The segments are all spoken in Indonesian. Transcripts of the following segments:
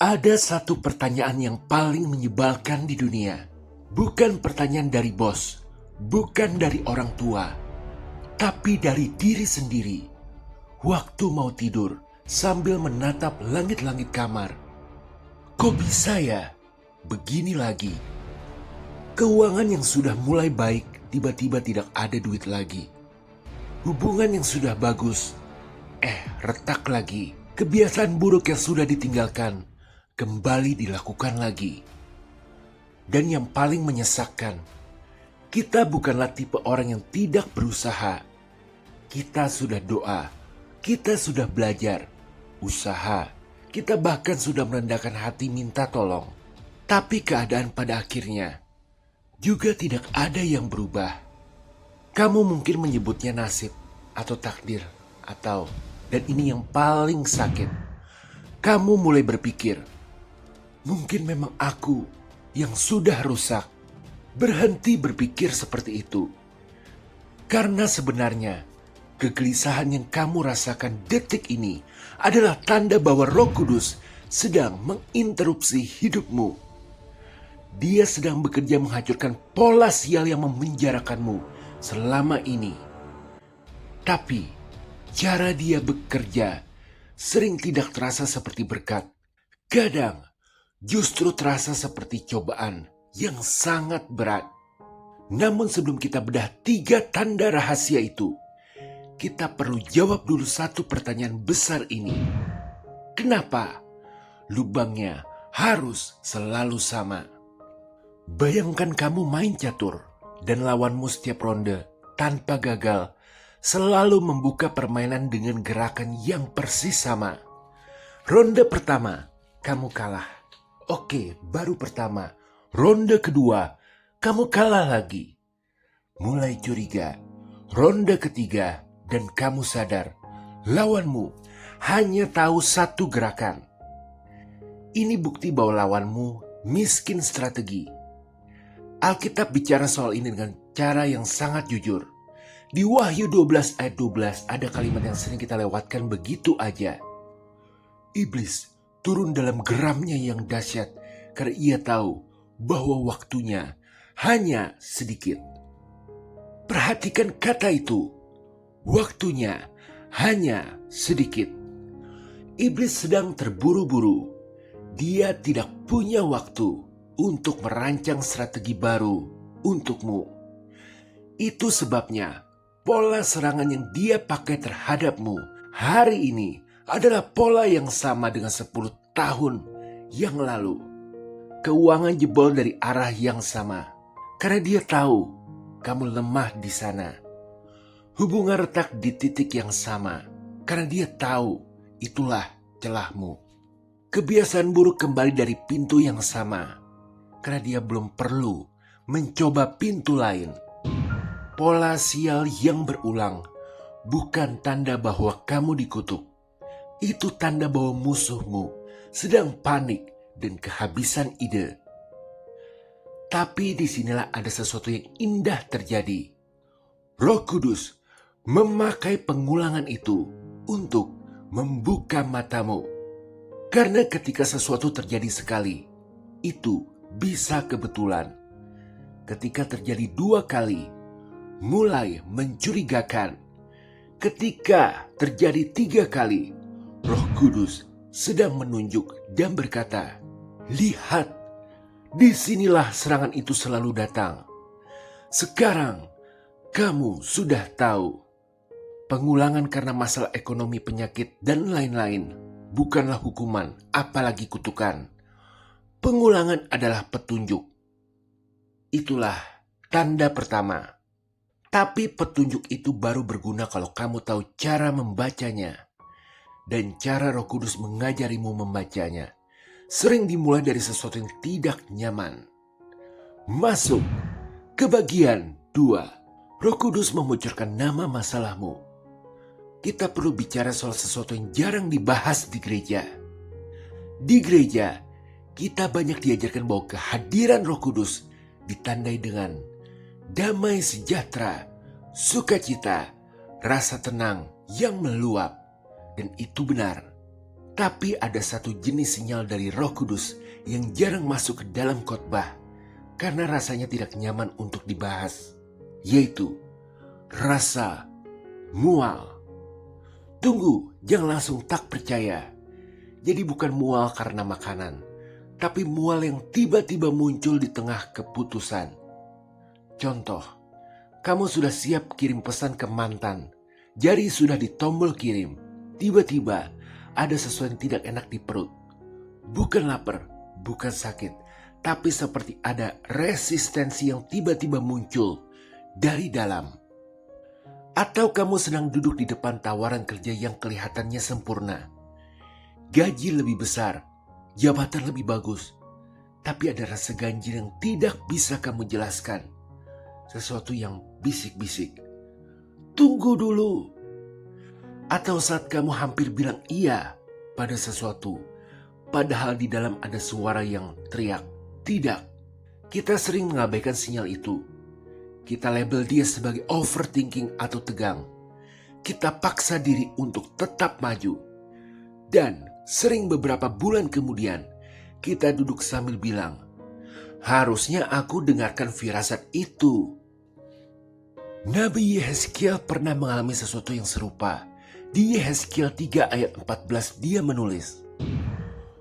Ada satu pertanyaan yang paling menyebalkan di dunia. Bukan pertanyaan dari bos, bukan dari orang tua, tapi dari diri sendiri. Waktu mau tidur, sambil menatap langit-langit kamar. Kok bisa ya? Begini lagi. Keuangan yang sudah mulai baik, tiba-tiba tidak ada duit lagi. Hubungan yang sudah bagus, retak lagi. Kebiasaan buruk yang sudah ditinggalkan, kembali dilakukan lagi. Dan yang paling menyesakkan, kita bukanlah tipe orang yang tidak berusaha. Kita sudah doa, kita sudah belajar, usaha, kita bahkan sudah merendahkan hati minta tolong. Tapi keadaan pada akhirnya juga tidak ada yang berubah. Kamu mungkin menyebutnya nasib atau takdir atau, dan ini yang paling sakit, kamu mulai berpikir, mungkin memang aku yang sudah rusak. Berhenti berpikir seperti itu. Karena sebenarnya, kegelisahan yang kamu rasakan detik ini adalah tanda bahwa Roh Kudus sedang menginterupsi hidupmu. Dia sedang bekerja menghancurkan pola sial yang memenjarakanmu selama ini. Tapi, cara dia bekerja sering tidak terasa seperti berkat. Kadang, justru terasa seperti cobaan yang sangat berat. Namun sebelum kita bedah 3 tanda rahasia itu, kita perlu jawab dulu satu pertanyaan besar ini. Kenapa lubangnya harus selalu sama? Bayangkan kamu main catur dan lawanmu setiap ronde tanpa gagal selalu membuka permainan dengan gerakan yang persis sama. Ronde pertama, kamu kalah. Oke, baru pertama. Ronde kedua, kamu kalah lagi. Mulai curiga. Ronde ketiga, dan kamu sadar lawanmu hanya tahu satu gerakan. Ini bukti bahwa lawanmu miskin strategi. Alkitab bicara soal ini dengan cara yang sangat jujur. Di Wahyu 12 ayat 12 ada kalimat yang sering kita lewatkan begitu aja. Iblis turun dalam geramnya yang dahsyat karena ia tahu bahwa waktunya hanya sedikit. Perhatikan kata itu. Waktunya hanya sedikit. Iblis sedang terburu-buru. Dia tidak punya waktu untuk merancang strategi baru untukmu. Itu sebabnya pola serangan yang dia pakai terhadapmu hari ini adalah pola yang sama dengan 10 tahun yang lalu. Keuangan jebol dari arah yang sama karena dia tahu kamu lemah di sana. Hubungan retak di titik yang sama karena dia tahu itulah celahmu. Kebiasaan buruk kembali dari pintu yang sama karena dia belum perlu mencoba pintu lain. Pola sial yang berulang bukan tanda bahwa kamu dikutuk. Itu tanda bahwa musuhmu sedang panik dan kehabisan ide. Tapi disinilah ada sesuatu yang indah terjadi. Roh Kudus memakai pengulangan itu untuk membuka matamu. Karena ketika sesuatu terjadi sekali, itu bisa kebetulan. Ketika terjadi 2 kali, mulai mencurigakan. Ketika terjadi 3 kali, Roh Kudus sedang menunjuk dan berkata, lihat, disinilah serangan itu selalu datang. Sekarang, kamu sudah tahu. Pengulangan karena masalah ekonomi, penyakit, dan lain-lain bukanlah hukuman, apalagi kutukan. Pengulangan adalah petunjuk. Itulah tanda pertama. Tapi petunjuk itu baru berguna kalau kamu tahu cara membacanya. Dan cara Roh Kudus mengajarimu membacanya sering dimulai dari sesuatu yang tidak nyaman. Masuk ke bagian 2. Roh Kudus memunculkan nama masalahmu. Kita perlu bicara soal sesuatu yang jarang dibahas di gereja. Di gereja, kita banyak diajarkan bahwa kehadiran Roh Kudus ditandai dengan damai sejahtera, sukacita, rasa tenang yang meluap. Dan itu benar. Tapi ada satu jenis sinyal dari Roh Kudus yang jarang masuk ke dalam khotbah karena rasanya tidak nyaman untuk dibahas, yaitu rasa mual. Tunggu, jangan langsung tak percaya. Jadi bukan mual karena makanan, tapi mual yang tiba-tiba muncul di tengah keputusan. Contoh, kamu sudah siap kirim pesan ke mantan, jari sudah di tombol kirim, tiba-tiba ada sesuatu yang tidak enak di perut. Bukan lapar, bukan sakit, tapi seperti ada resistensi yang tiba-tiba muncul dari dalam. Atau kamu sedang duduk di depan tawaran kerja yang kelihatannya sempurna. Gaji lebih besar, jabatan lebih bagus, tapi ada rasa ganjil yang tidak bisa kamu jelaskan. Sesuatu yang bisik-bisik. Tunggu dulu. Atau saat kamu hampir bilang iya pada sesuatu, padahal di dalam ada suara yang teriak, tidak. Kita sering mengabaikan sinyal itu. Kita label dia sebagai overthinking atau tegang. Kita paksa diri untuk tetap maju. Dan sering beberapa bulan kemudian, kita duduk sambil bilang, harusnya aku dengarkan firasat itu. Nabi Yehezkiel pernah mengalami sesuatu yang serupa. Di Yehezkiel 3 ayat 14 dia menulis,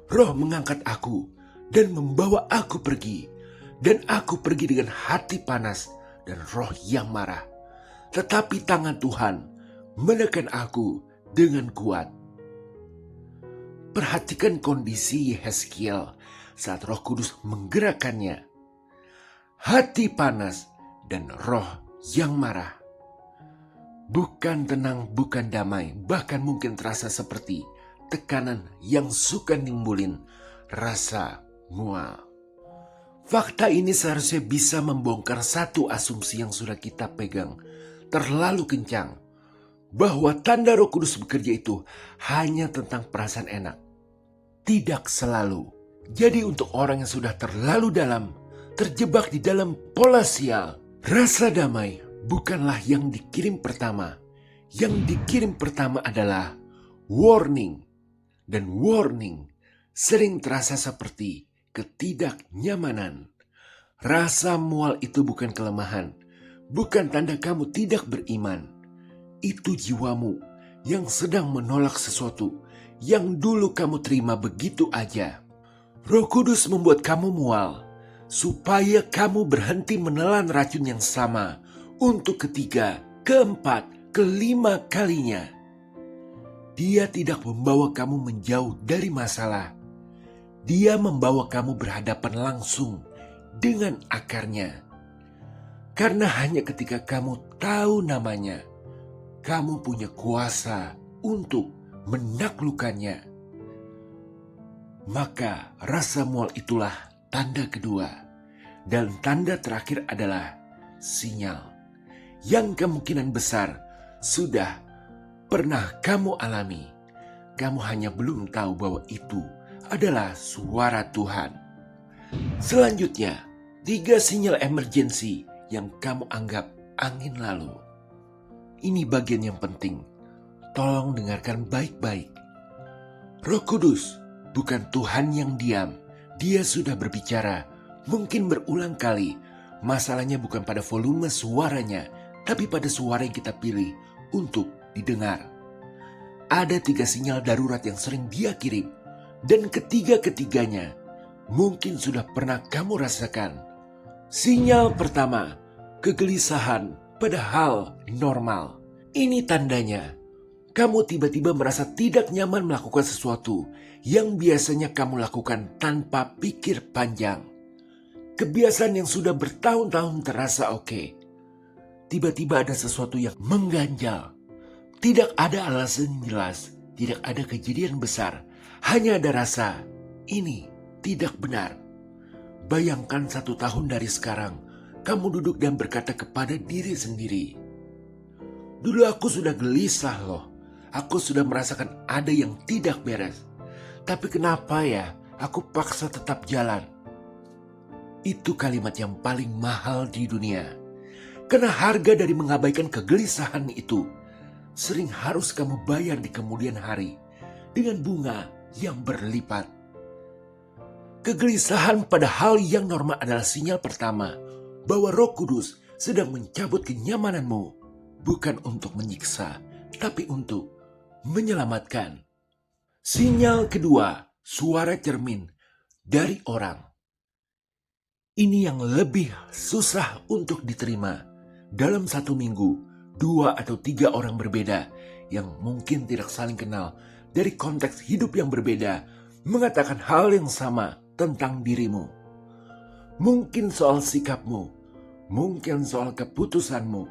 Roh mengangkat aku dan membawa aku pergi. Dan aku pergi dengan hati panas dan roh yang marah. Tetapi tangan Tuhan menekan aku dengan kuat. Perhatikan kondisi Yehezkiel saat Roh Kudus menggerakkannya. Hati panas dan roh yang marah. Bukan tenang, bukan damai, bahkan mungkin terasa seperti tekanan yang suka nimbulin rasa mual. Fakta ini seharusnya bisa membongkar satu asumsi yang sudah kita pegang terlalu kencang, bahwa tanda Roh Kudus bekerja itu hanya tentang perasaan enak. Tidak selalu. Jadi untuk orang yang sudah terlalu dalam, terjebak di dalam pola sial, rasa damai bukanlah yang dikirim pertama. Yang dikirim pertama adalah warning. Dan warning sering terasa seperti ketidaknyamanan. Rasa mual itu bukan kelemahan, bukan tanda kamu tidak beriman. Itu jiwamu yang sedang menolak sesuatu yang dulu kamu terima begitu aja. Roh Kudus membuat kamu mual supaya kamu berhenti menelan racun yang sama untuk ketiga, keempat, kelima kalinya. Dia tidak membawa kamu menjauh dari masalah. Dia membawa kamu berhadapan langsung dengan akarnya. Karena hanya ketika kamu tahu namanya, kamu punya kuasa untuk menaklukkannya. Maka rasa mual itulah tanda kedua. Dan tanda terakhir adalah sinyal yang kemungkinan besar sudah pernah kamu alami. Kamu hanya belum tahu bahwa itu adalah suara Tuhan. Selanjutnya, 3 sinyal emergensi yang kamu anggap angin lalu. Ini bagian yang penting. Tolong dengarkan baik-baik. Roh Kudus bukan Tuhan yang diam. Dia sudah berbicara, mungkin berulang kali. Masalahnya bukan pada volume suaranya, tapi pada suara yang kita pilih untuk didengar. Ada 3 sinyal darurat yang sering dia kirim. Dan ketiga-ketiganya mungkin sudah pernah kamu rasakan. Sinyal pertama, kegelisahan padahal normal. Ini tandanya kamu tiba-tiba merasa tidak nyaman melakukan sesuatu yang biasanya kamu lakukan tanpa pikir panjang. Kebiasaan yang sudah bertahun-tahun terasa oke. Tiba-tiba ada sesuatu yang mengganjal. Tidak ada alasan jelas, tidak ada kejadian besar. Hanya ada rasa, ini tidak benar. Bayangkan 1 tahun dari sekarang, kamu duduk dan berkata kepada diri sendiri, dulu aku sudah gelisah loh. Aku sudah merasakan ada yang tidak beres. Tapi kenapa ya aku paksa tetap jalan? Itu kalimat yang paling mahal di dunia. Karena harga dari mengabaikan kegelisahan itu sering harus kamu bayar di kemudian hari. Dengan bunga yang berlipat. Kegelisahan pada hal yang normal adalah sinyal pertama bahwa Roh Kudus sedang mencabut kenyamananmu, bukan untuk menyiksa, tapi untuk menyelamatkan. Sinyal kedua, suara cermin dari orang. Ini yang lebih susah untuk diterima. Dalam satu minggu, 2 atau 3 orang berbeda yang mungkin tidak saling kenal dari konteks hidup yang berbeda mengatakan hal yang sama tentang dirimu. Mungkin soal sikapmu, mungkin soal keputusanmu,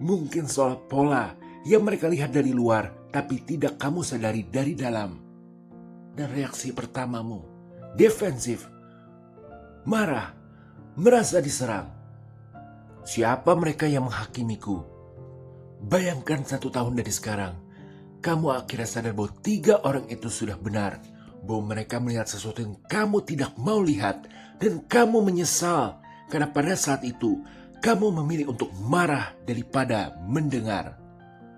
mungkin soal pola yang mereka lihat dari luar tapi tidak kamu sadari dari dalam. Dan reaksi pertamamu, defensif, marah, merasa diserang. Siapa mereka yang menghakimiku? Bayangkan 1 tahun dari sekarang, kamu akhirnya sadar bahwa 3 orang itu sudah benar, bahwa mereka melihat sesuatu yang kamu tidak mau lihat, dan kamu menyesal karena pada saat itu kamu memilih untuk marah daripada mendengar.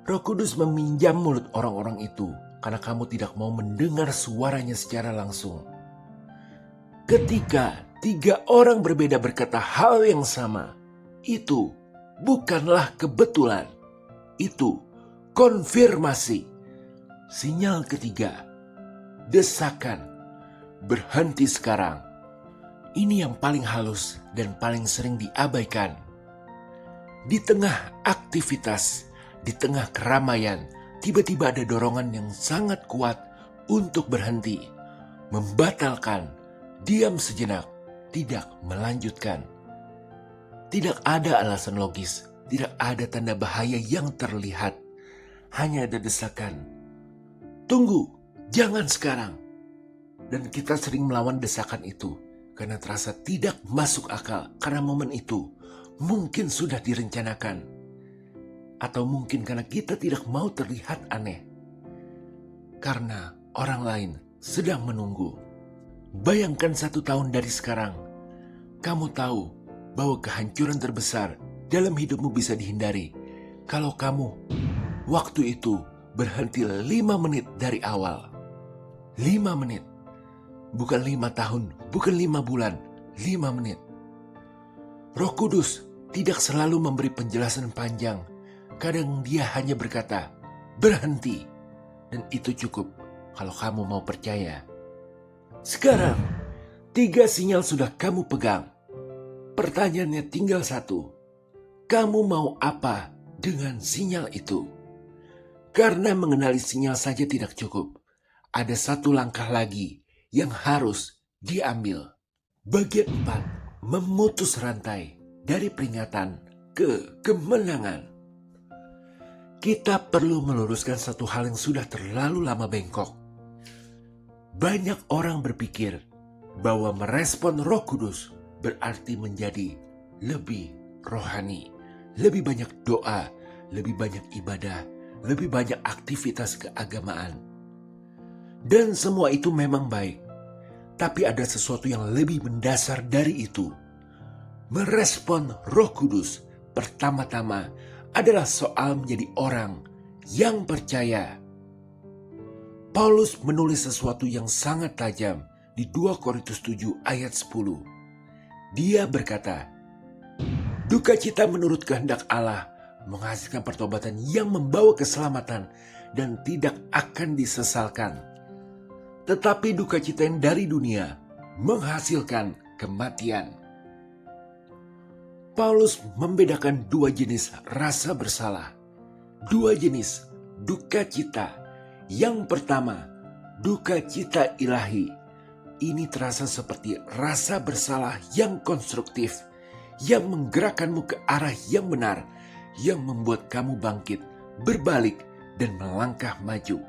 Roh Kudus meminjam mulut orang-orang itu karena kamu tidak mau mendengar suaranya secara langsung. Ketika 3 orang berbeda berkata hal yang sama, itu bukanlah kebetulan. Itu konfirmasi. Sinyal ketiga, desakan. Berhenti sekarang. Ini yang paling halus dan paling sering diabaikan. Di tengah aktivitas, di tengah keramaian, tiba-tiba ada dorongan yang sangat kuat untuk berhenti, membatalkan, diam sejenak, tidak melanjutkan. Tidak ada alasan logis, tidak ada tanda bahaya yang terlihat. Hanya ada desakan. Tunggu, jangan sekarang. Dan kita sering melawan desakan itu karena terasa tidak masuk akal, karena momen itu mungkin sudah direncanakan. Atau mungkin karena kita tidak mau terlihat aneh, karena orang lain sedang menunggu. Bayangkan 1 tahun dari sekarang, kamu tahu bahwa kehancuran terbesar dalam hidupmu bisa dihindari kalau kamu waktu itu berhenti 5 menit dari awal. 5 menit. Bukan 5 tahun, bukan 5 bulan, 5 menit. Roh Kudus tidak selalu memberi penjelasan panjang. Kadang dia hanya berkata, berhenti. Dan itu cukup kalau kamu mau percaya. Sekarang, 3 sinyal sudah kamu pegang. Pertanyaannya tinggal 1. Kamu mau apa dengan sinyal itu? Karena mengenali sinyal saja tidak cukup. Ada 1 langkah lagi yang harus diambil. Bagian 4. Memutus rantai dari peringatan ke kemenangan. Kita perlu meluruskan satu hal yang sudah terlalu lama bengkok. Banyak orang berpikir bahwa merespon Roh Kudus berarti menjadi lebih rohani, lebih banyak doa, lebih banyak ibadah, lebih banyak aktivitas keagamaan. Dan semua itu memang baik, tapi ada sesuatu yang lebih mendasar dari itu. Merespon Roh Kudus pertama-tama adalah soal menjadi orang yang percaya. Paulus menulis sesuatu yang sangat tajam di 2 Korintus 7 ayat 10. Dia berkata, duka cita menurut kehendak Allah menghasilkan pertobatan yang membawa keselamatan dan tidak akan disesalkan. Tetapi duka cita yang dari dunia menghasilkan kematian. Paulus membedakan 2 jenis rasa bersalah. 2 jenis duka cita. Yang pertama, duka cita ilahi. Ini terasa seperti rasa bersalah yang konstruktif, yang menggerakkanmu ke arah yang benar, yang membuat kamu bangkit, berbalik, dan melangkah maju.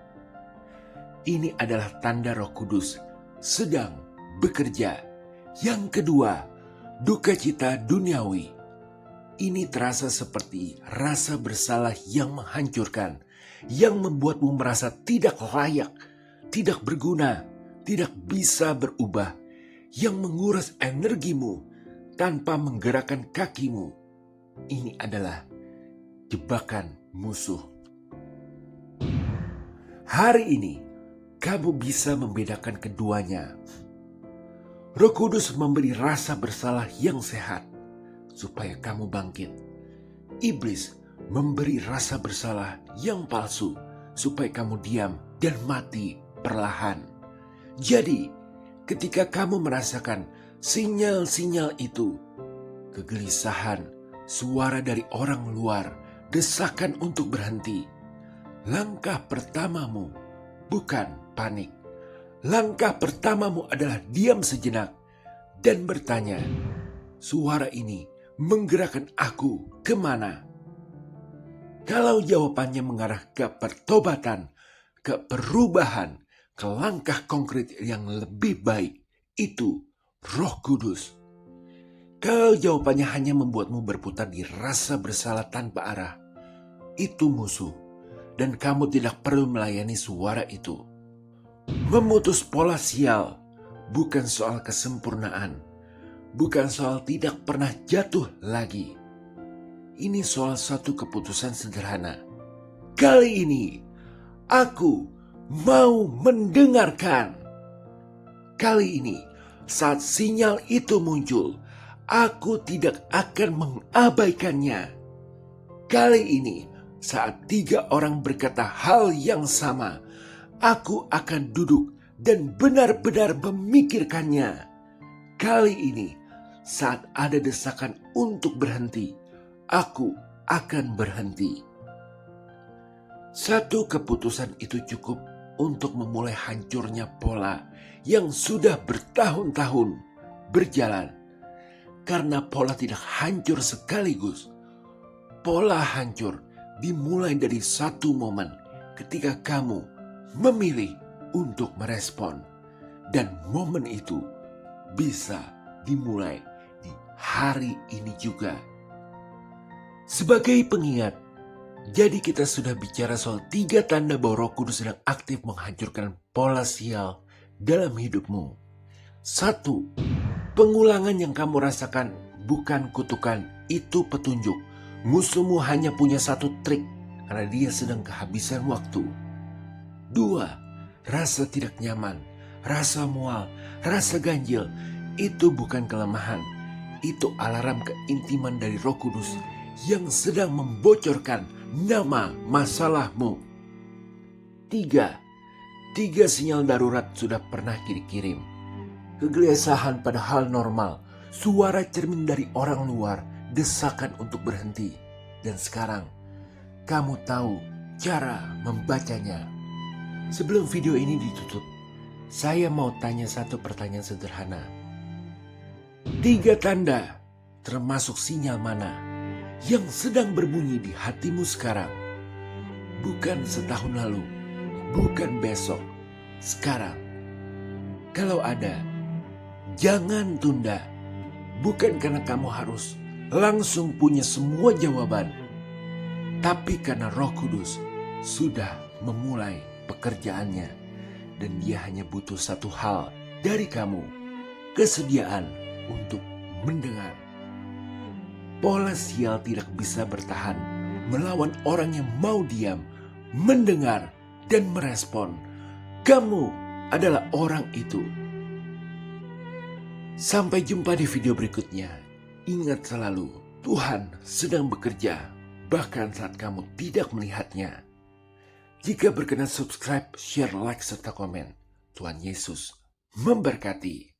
Ini adalah tanda Roh Kudus sedang bekerja. Yang kedua, duka cita duniawi. Ini terasa seperti rasa bersalah yang menghancurkan, yang membuatmu merasa tidak layak, tidak berguna, tidak bisa berubah, yang menguras energimu tanpa menggerakkan kakimu. Ini adalah jebakan musuh. Hari ini, kamu bisa membedakan keduanya. Roh Kudus memberi rasa bersalah yang sehat supaya kamu bangkit. Iblis memberi rasa bersalah yang palsu supaya kamu diam dan mati perlahan. Jadi, ketika kamu merasakan sinyal-sinyal itu, kegelisahan, suara dari orang luar, desakan untuk berhenti, langkah pertamamu bukan panik. Langkah pertamamu adalah diam sejenak dan bertanya, suara ini menggerakkan aku kemana? Kalau jawabannya mengarah ke pertobatan, ke perubahan, ke langkah konkret yang lebih baik, itu Roh Kudus. Kalau jawabannya hanya membuatmu berputar di rasa bersalah tanpa arah, itu musuh, dan kamu tidak perlu melayani suara itu. Memutus pola sial bukan soal kesempurnaan, bukan soal tidak pernah jatuh lagi. Ini soal satu keputusan sederhana. Kali ini, aku mau mendengarkan. Kali ini, saat sinyal itu muncul, aku tidak akan mengabaikannya. Kali ini, saat 3 orang berkata hal yang sama, aku akan duduk dan benar-benar memikirkannya. Kali ini, saat ada desakan untuk berhenti, aku akan berhenti. Satu keputusan itu cukup untuk memulai hancurnya pola yang sudah bertahun-tahun berjalan. Karena pola tidak hancur sekaligus. Pola hancur dimulai dari satu momen ketika kamu memilih untuk merespon. Dan momen itu bisa dimulai di hari ini juga. Sebagai pengingat, jadi kita sudah bicara soal 3 tanda bahwa Roh Kudus sedang aktif menghancurkan pola sial dalam hidupmu. 1. Pengulangan yang kamu rasakan bukan kutukan, itu petunjuk. Musuhmu hanya punya satu trik karena dia sedang kehabisan waktu. 2. Rasa tidak nyaman, rasa mual, rasa ganjil, itu bukan kelemahan. Itu alarm keintiman dari Roh Kudus yang sedang membocorkan nama masalahmu. 3. 3 sinyal darurat sudah pernah dikirim. Kegelisahan pada hal normal, suara cermin dari orang luar, desakan untuk berhenti. Dan sekarang, kamu tahu cara membacanya. Sebelum video ini ditutup, saya mau tanya satu pertanyaan sederhana. 3 tanda, termasuk sinyal mana, yang sedang berbunyi di hatimu sekarang? Bukan setahun lalu, bukan besok, sekarang. Kalau ada, jangan tunda. Bukan karena kamu harus langsung punya semua jawaban, tapi karena Roh Kudus sudah memulai pekerjaannya dan dia hanya butuh satu hal dari kamu, kesediaan untuk mendengar. Pola sial tidak bisa bertahan melawan orang yang mau diam, mendengar, dan merespon. Kamu adalah orang itu. Sampai jumpa di video berikutnya. Ingat selalu, Tuhan sedang bekerja, bahkan saat kamu tidak melihatnya. Jika berkenan subscribe, share, like, serta komen. Tuhan Yesus memberkati.